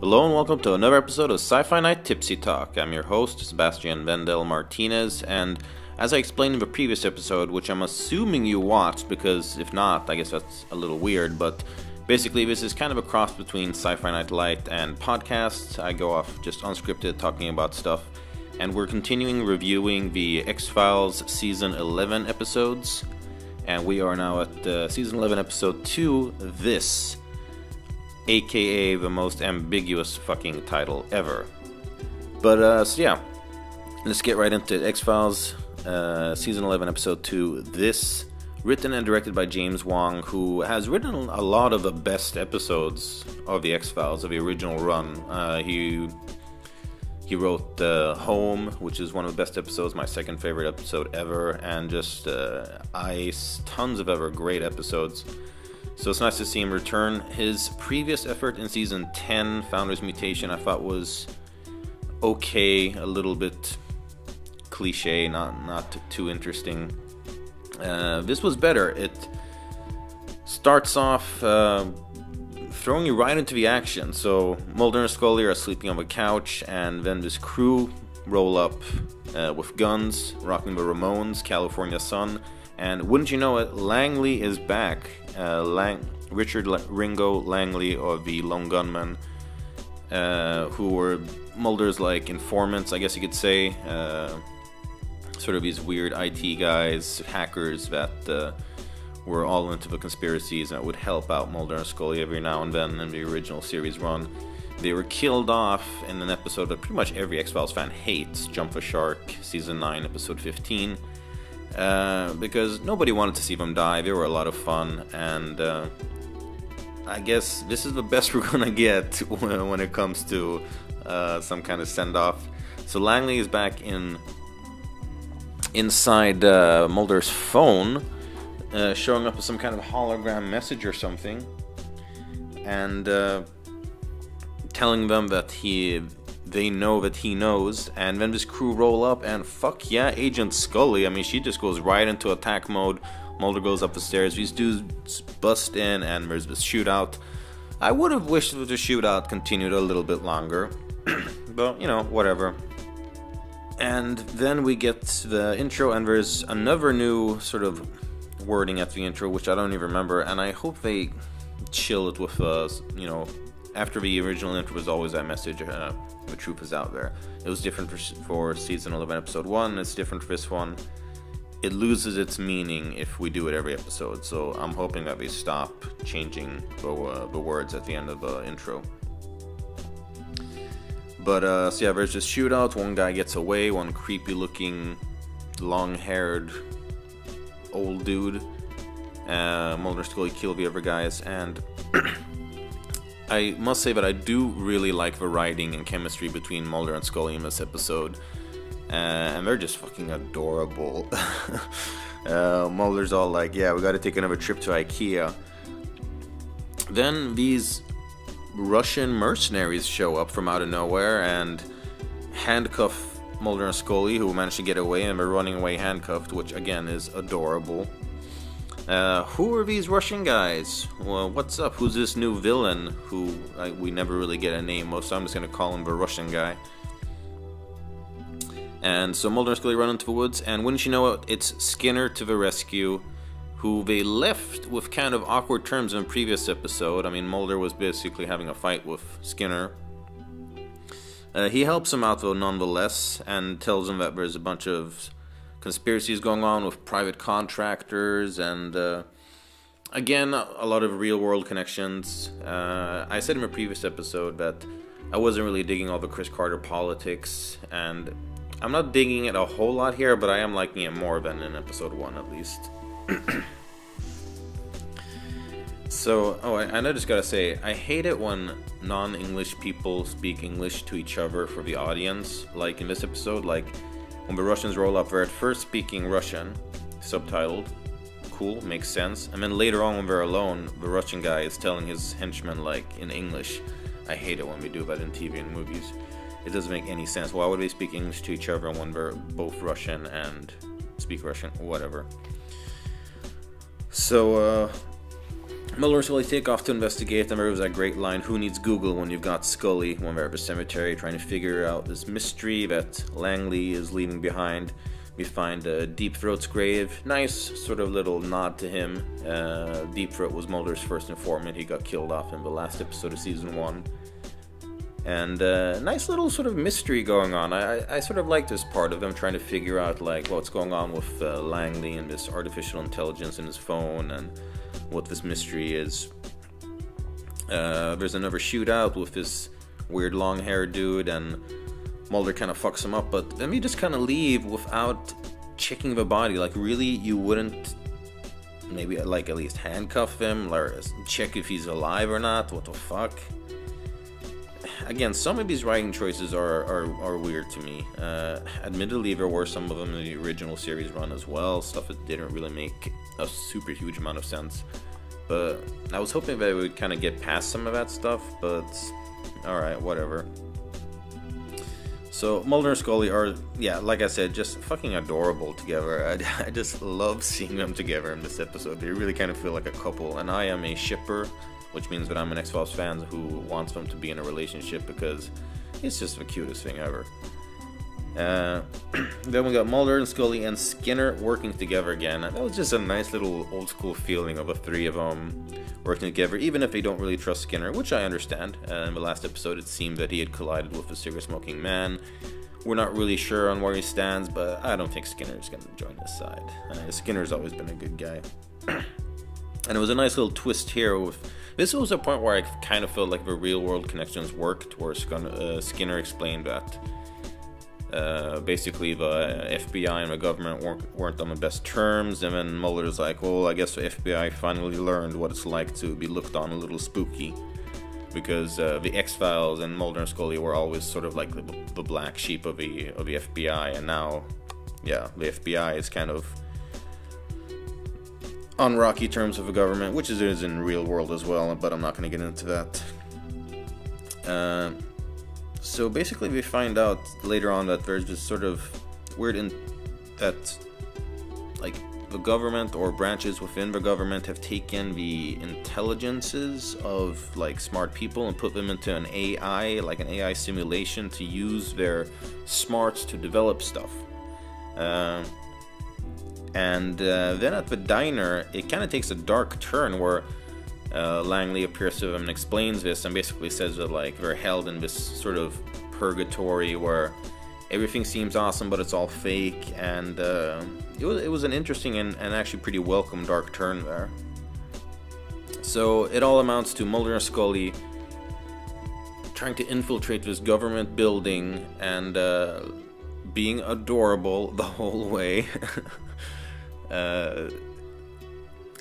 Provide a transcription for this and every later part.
Hello and welcome to another episode of Sci-Fi-Night Tipsy Talk. I'm your host, Sebastian Vendel Martinez, and as I explained in the previous episode, which I'm assuming you watched, because if not, I guess that's a little weird, but basically this is kind of a cross between Sci-Fi-Night Light and podcasts. I go off just unscripted, talking about stuff, and we're continuing reviewing the X-Files Season 11 episodes, and we are now at Season 11 Episode 2, This, aka the most ambiguous fucking title ever. But, so yeah, let's get right into it. X-Files, Season 11, Episode 2, This, written and directed by James Wong, who has written a lot of the best episodes of the X-Files, of the original run. He wrote Home, which is one of the best episodes, my second favorite episode ever, and just Ice, tons of other great episodes. So it's nice to see him return. His previous effort in Season 10, Founder's Mutation, I thought was okay, a little bit cliche, not too interesting. This was better. It starts off throwing you right into the action. So Mulder and Scully are sleeping on the couch, and then this crew roll up with guns, rocking the Ramones, California Sun. And wouldn't you know it, Langley is back. Richard Ringo Langley, or the Lone Gunman, who were Mulder's informants, I guess you could say. Sort of these weird IT guys, hackers that were all into the conspiracies and would help out Mulder and Scully every now and then in the original series run. They were killed off in an episode that pretty much every X-Files fan hates, Jump the Shark, Season 9, Episode 15. Because nobody wanted to see them die. They were a lot of fun, and I guess this is the best we're gonna get when it comes to some kind of send-off. So Langley is back inside Mulder's phone, showing up with some kind of hologram message or something, and telling them that they know that he knows. And then this crew roll up, and fuck yeah, Agent Scully. I mean, she just goes right into attack mode. Mulder goes up the stairs, these dudes bust in, and there's this shootout. I would have wished that the shootout continued a little bit longer, but, you know, whatever. And then we get the intro, and there's another new sort of wording at the intro, which I don't even remember, and I hope they chill it with, after the original intro was always that message, the truth is out there. It was different for Season 11, Episode 1, it's different for this one. It loses its meaning if we do it every episode, so I'm hoping that they stop changing the words at the end of the intro. But, so yeah, there's this shootout, one guy gets away, one creepy-looking, long-haired old dude. Mulder and Scully kill the other guys, and I must say that I do really like the writing and chemistry between Mulder and Scully in this episode. And they're just fucking adorable. Mulder's all like, yeah, we gotta take another trip to IKEA. Then these Russian mercenaries show up from out of nowhere and handcuff Mulder and Scully, who managed to get away, and they're running away handcuffed, which again is adorable. Who are these Russian guys? Well, what's up? Who's this new villain who we never really get a name of, so I'm just going to call him the Russian guy. And so Mulder and Scully run into the woods, and wouldn't you know it, it's Skinner to the rescue, who they left with kind of awkward terms in a previous episode. I mean, Mulder was basically having a fight with Skinner. He helps him out, though, nonetheless, and tells him that there's a bunch of conspiracies going on with private contractors, and again, a lot of real-world connections. I said in a previous episode that I wasn't really digging all the Chris Carter politics, and I'm not digging it a whole lot here, but I am liking it more than in episode 1 at least. So, and I just gotta say, I hate it when non-English people speak English to each other for the audience, like in this episode, like when the Russians roll up, they're at first speaking Russian, subtitled, cool, makes sense, and then later on when they're alone, the Russian guy is telling his henchmen in English. I hate it when we do that in TV and movies. It doesn't make any sense. Why would they speak English to each other when they're both Russian and speak Russian? Whatever. So, Mulder and Scully take off to investigate, and there was that great line, "Who needs Google when you've got Scully?" when they're at the cemetery trying to figure out this mystery that Langley is leaving behind. We find Deep Throat's grave. Nice sort of little nod to him. Deep Throat was Mulder's first informant. He got killed off in the last episode of season 1. And nice little sort of mystery going on. I sort of like this part of them trying to figure out like what's going on with Langley and this artificial intelligence in his phone and what this mystery is. There's another shootout with this weird long-haired dude, and Mulder kind of fucks him up, but then we just kind of leave without checking the body. Like, really, you wouldn't maybe like at least handcuff him or check if he's alive or not? What the fuck? Again, some of these writing choices are weird to me. Admittedly, there were some of them in the original series run as well, stuff that didn't really make a super huge amount of sense. But I was hoping that we would kind of get past some of that stuff, but alright, whatever. So Mulder and Scully are, yeah, like I said, just fucking adorable together. I just love seeing them together in this episode. They really kind of feel like a couple, and I am a shipper, which means that I'm an X-Files fan who wants them to be in a relationship because it's just the cutest thing ever. Then we got Mulder and Scully and Skinner working together again. That was just a nice little old school feeling of the three of them working together, even if they don't really trust Skinner, which I understand. In the last episode it seemed that he had collided with a cigarette smoking man. We're not really sure on where he stands, but I don't think Skinner's going to join his side. Skinner's always been a good guy. And it was a nice little twist here. This was a point where I kind of felt like the real world connections worked, where Skinner explained that basically the FBI and the government weren't on the best terms, and then Mulder's like, well, I guess the FBI finally learned what it's like to be looked on a little spooky, because the X-Files and Mulder and Scully were always sort of like the black sheep of the FBI, and now, yeah, the FBI is kind of on rocky terms with the government, which it is in real world as well, but I'm not going to get into that. So basically we find out later on that there's this sort of weird that like the government or branches within the government have taken the intelligences of like smart people and put them into an AI, like an AI simulation, to use their smarts to develop stuff. And then at the diner, it kind of takes a dark turn where Langley appears to them and explains this and basically says that like they're held in this sort of purgatory where everything seems awesome but it's all fake, and it was an interesting and actually pretty welcome dark turn there. So it all amounts to Mulder and Scully trying to infiltrate this government building and being adorable the whole way.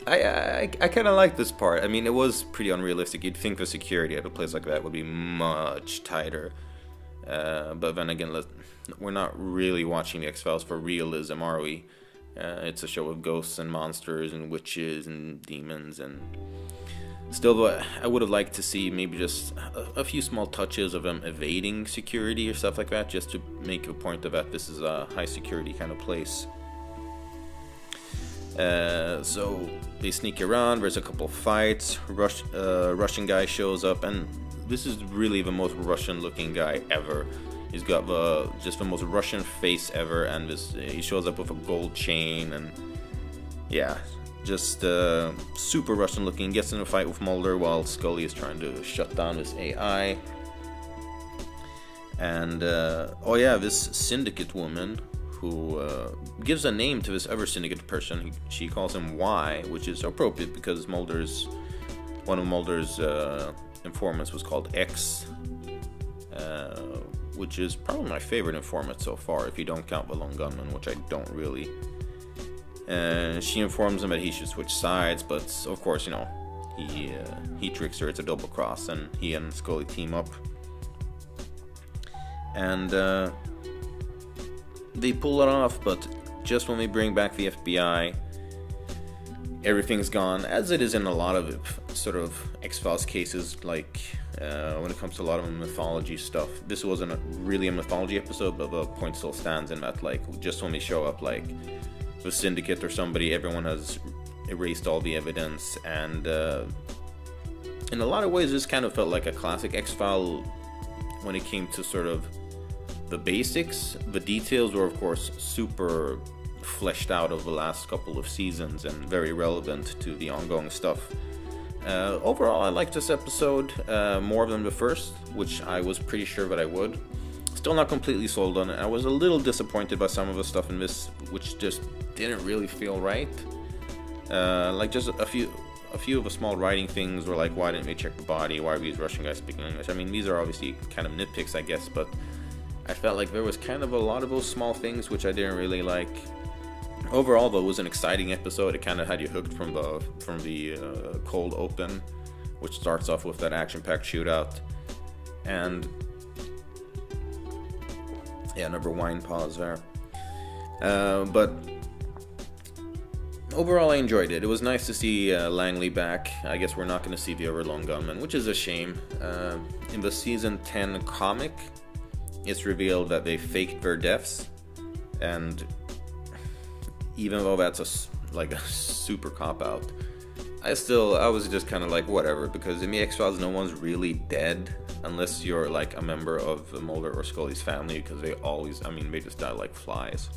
I kind of like this part. I mean, it was pretty unrealistic. You'd think the security at a place like that would be much tighter. But then again, we're not really watching the X-Files for realism, are we? It's a show of ghosts and monsters and witches and demons, and still, though, I would have liked to see maybe just a few small touches of them evading security or stuff like that, just to make a point of that this is a high security kind of place. So they sneak around, there's a couple fights, Russian guy shows up, and this is really the most Russian looking guy ever. He's got just the most Russian face ever, and he shows up with a gold chain, and yeah, just super Russian looking. Gets in a fight with Mulder while Scully is trying to shut down this AI. And oh yeah, this syndicate woman who gives a name to this other syndicate person. She calls him Y, which is appropriate because one of Mulder's informants was called X, which is probably my favorite informant so far, if you don't count the lone gunman, which I don't really. She informs him that he should switch sides, but of course, you know, he tricks her. It's a double cross, and he and Scully team up. And they pull it off, but just when they bring back the FBI, everything's gone, as it is in a lot of sort of X-Files cases, like when it comes to a lot of mythology stuff. This wasn't really a mythology episode, but the point still stands in that, like, just when they show up, like, the syndicate or somebody, everyone has erased all the evidence, and in a lot of ways this kind of felt like a classic X-File when it came to sort of the basics. The details were of course super fleshed out over the last couple of seasons and very relevant to the ongoing stuff. Overall, I liked this episode more than the first, which I was pretty sure that I would. Still not completely sold on it. I was a little disappointed by some of the stuff in this, which just didn't really feel right. Like just a few of the small writing things were like, why didn't we check the body? Why are these Russian guys speaking English? I mean, these are obviously kind of nitpicks, I guess, but I felt like there was kind of a lot of those small things which I didn't really like. Overall, though, it was an exciting episode. It kind of had you hooked from the cold open, which starts off with that action-packed shootout. And yeah, another wine pause there. But overall, I enjoyed it. It was nice to see Langley back. I guess we're not going to see the other lone gunman, which is a shame. In the season 10 comic, it's revealed that they faked their deaths, and even though that's a super cop-out, I was just kind of like, whatever, because in the X-Files, no one's really dead, unless you're like a member of Mulder or Scully's family, because they just die like flies.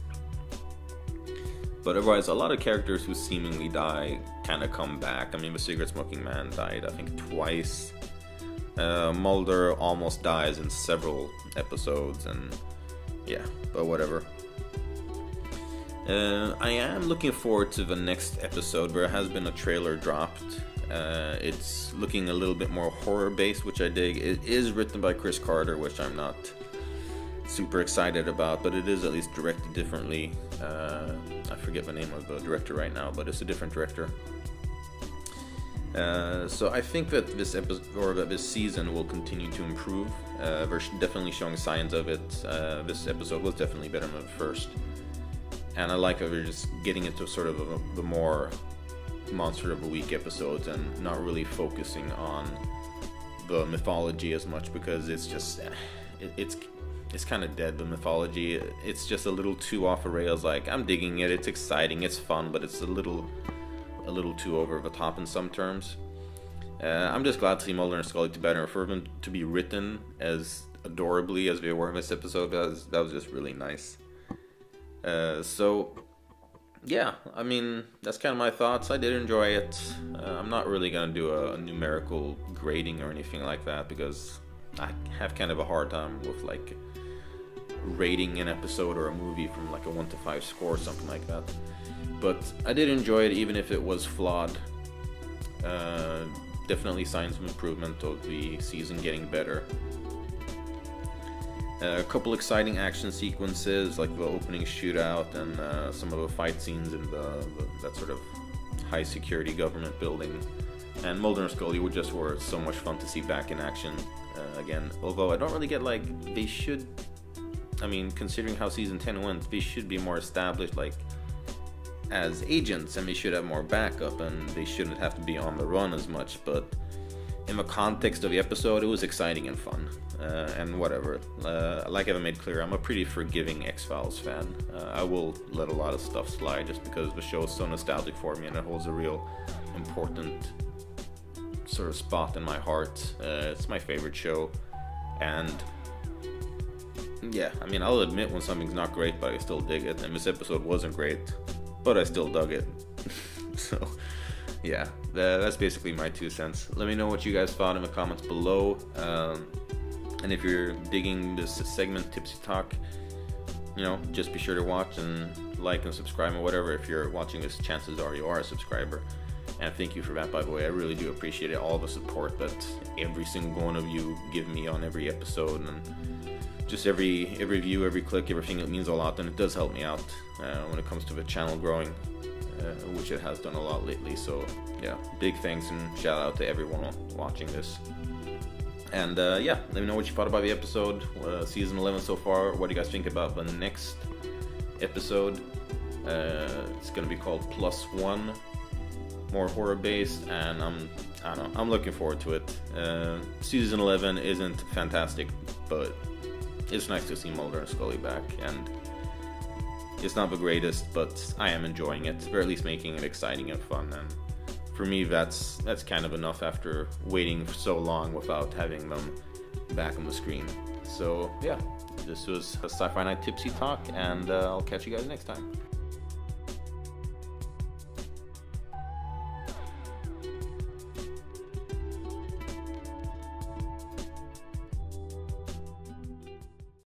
But otherwise, a lot of characters who seemingly die kind of come back. I mean, the cigarette-smoking man died, I think, twice. Mulder almost dies in several episodes, and yeah, but whatever. I am looking forward to the next episode. There has been a trailer dropped. It's looking a little bit more horror-based, which I dig. It is written by Chris Carter, which I'm not super excited about, but it is at least directed differently. I forget the name of the director right now, but it's a different director. So I think that this episode, or that this season, will continue to improve. They're definitely showing signs of it. This episode was definitely better than the first. And I like how they're just getting into sort of the more Monster of the Week episodes and not really focusing on the mythology as much, because it's just it's kind of dead, the mythology. It's just a little too off the rails. Like, I'm digging it, it's exciting, it's fun, but it's a little too over the top in some terms. I'm just glad to see Mulder and Scully to better, for them to be written as adorably as they were in this episode. That was just really nice. So yeah, I mean, that's kind of my thoughts. I did enjoy it. I'm not really gonna do a numerical grading or anything like that, because I have kind of a hard time with like rating an episode or a movie from like a 1 to 5 score or something like that. But I did enjoy it, even if it was flawed. Definitely signs of improvement of the season getting better. A couple exciting action sequences, like the opening shootout and some of the fight scenes in that sort of high security government building. And Mulder and Scully were so much fun to see back in action again. Although I don't really get, like, they should, I mean, considering how season 10 went, they should be more established, like, as agents, and they should have more backup, and they shouldn't have to be on the run as much. But in the context of the episode, it was exciting and fun, and whatever. Like I've made clear, I'm a pretty forgiving X-Files fan. I will let a lot of stuff slide just because the show is so nostalgic for me, and it holds a real important sort of spot in my heart. It's my favorite show, and yeah, I mean, I'll admit when something's not great, but I still dig it, and this episode wasn't great, but I still dug it. So yeah, that's basically my 2 cents. Let me know what you guys thought in the comments below. And if you're digging this segment, Tipsy Talk, you know, just be sure to watch and like and subscribe and whatever. If you're watching this, chances are you are a subscriber. And thank you for that, by the way. I really do appreciate it, all the support that every single one of you give me on every episode, and just every view, every click, everything. It means a lot, and it does help me out when it comes to the channel growing, which it has done a lot lately. So yeah, big thanks and shout out to everyone watching this. And yeah, let me know what you thought about the episode, season 11 so far. What do you guys think about the next episode? It's gonna be called +1, more horror based, and I don't know, I'm looking forward to it. Season 11 isn't fantastic, but it's nice to see Mulder and Scully back, and It's not the greatest, but I am enjoying it, or at least making it exciting and fun. And for me, that's kind of enough after waiting for so long without having them back on the screen. So yeah, this was a Sci-Fi Night Tipsy Talk, and I'll catch you guys next time.